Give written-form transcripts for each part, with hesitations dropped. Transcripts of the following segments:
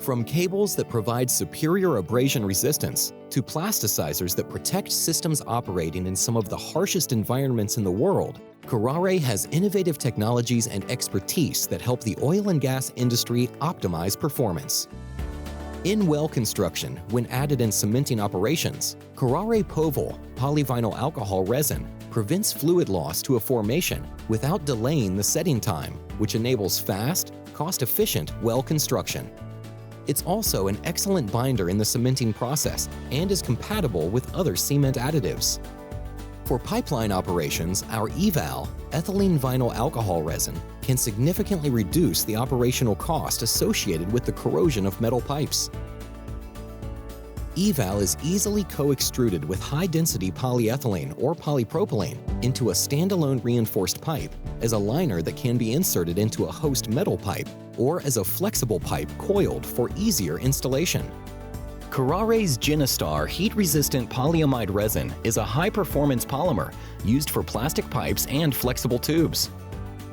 From cables that provide superior abrasion resistance to plasticizers that protect systems operating in some of the harshest environments in the world, Kuraray has innovative technologies and expertise that help the oil and gas industry optimize performance. In well construction, when added in cementing operations, Kuraray Poval polyvinyl alcohol resin prevents fluid loss to a formation without delaying the setting time, which enables fast, cost-efficient well construction. It's also an excellent binder in the cementing process and is compatible with other cement additives. For pipeline operations, our EVAL, ethylene vinyl alcohol resin, can significantly reduce the operational cost associated with the corrosion of metal pipes. EVAL is easily co-extruded with high-density polyethylene or polypropylene into a standalone reinforced pipe as a liner that can be inserted into a host metal pipe or as a flexible pipe coiled for easier installation. Kuraray's Genistar heat-resistant polyamide resin is a high-performance polymer used for plastic pipes and flexible tubes.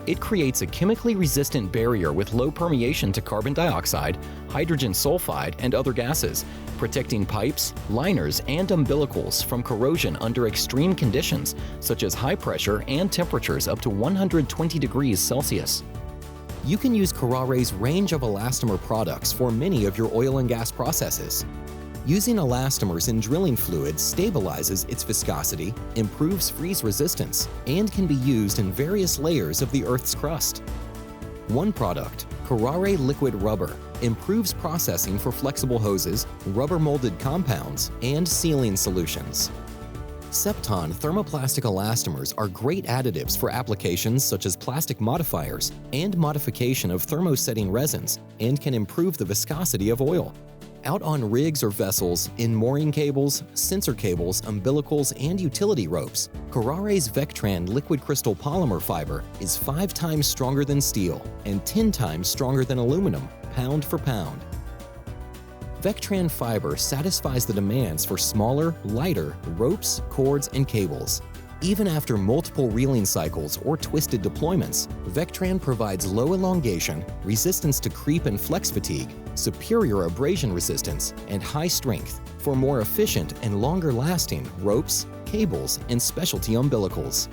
It creates a chemically resistant barrier with low permeation to carbon dioxide, hydrogen sulfide, and other gases, protecting pipes, liners, and umbilicals from corrosion under extreme conditions such as high pressure and temperatures up to 120 degrees Celsius. You can use Kuraray's range of elastomer products for many of your oil and gas processes. Using elastomers in drilling fluid stabilizes its viscosity, improves freeze resistance, and can be used in various layers of the Earth's crust. One product, Kuraray Liquid Rubber, improves processing for flexible hoses, rubber-molded compounds, and sealing solutions. Septon thermoplastic elastomers are great additives for applications such as plastic modifiers and modification of thermosetting resins and can improve the viscosity of oil. Out on rigs or vessels, in mooring cables, sensor cables, umbilicals, and utility ropes, Kuraray's Vectran liquid crystal polymer fiber is 5 times stronger than steel and 10 times stronger than aluminum, pound for pound. Vectran fiber satisfies the demands for smaller, lighter ropes, cords, and cables. Even after multiple reeling cycles or twisted deployments, Vectran provides low elongation, resistance to creep and flex fatigue, superior abrasion resistance, and high strength for more efficient and longer-lasting ropes, cables, and specialty umbilicals.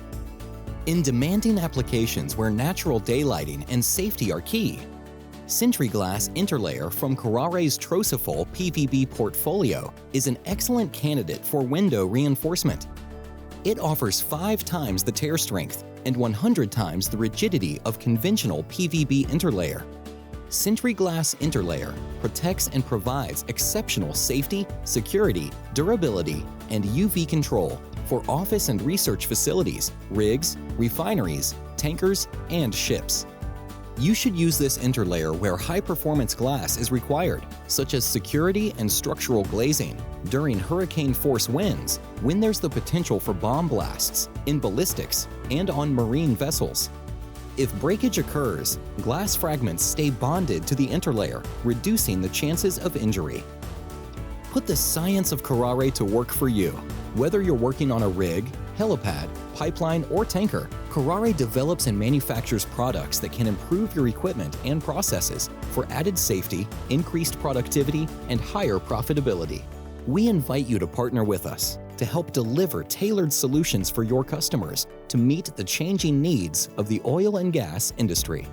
In demanding applications where natural daylighting and safety are key, Sentry Glass Interlayer from Kuraray's Trosifol PVB portfolio is an excellent candidate for window reinforcement. It offers 5 times the tear strength and 100 times the rigidity of conventional PVB interlayer. Sentry Glass Interlayer protects and provides exceptional safety, security, durability, and UV control for office and research facilities, rigs, refineries, tankers, and ships. You should use this interlayer where high-performance glass is required, such as security and structural glazing, during hurricane-force winds, when there's the potential for bomb blasts, in ballistics, and on marine vessels. If breakage occurs, glass fragments stay bonded to the interlayer, reducing the chances of injury. Put the science of Kuraray to work for you. Whether you're working on a rig, helipad, pipeline, or tanker, Kuraray develops and manufactures products that can improve your equipment and processes for added safety, increased productivity, and higher profitability. We invite you to partner with us to help deliver tailored solutions for your customers to meet the changing needs of the oil and gas industry.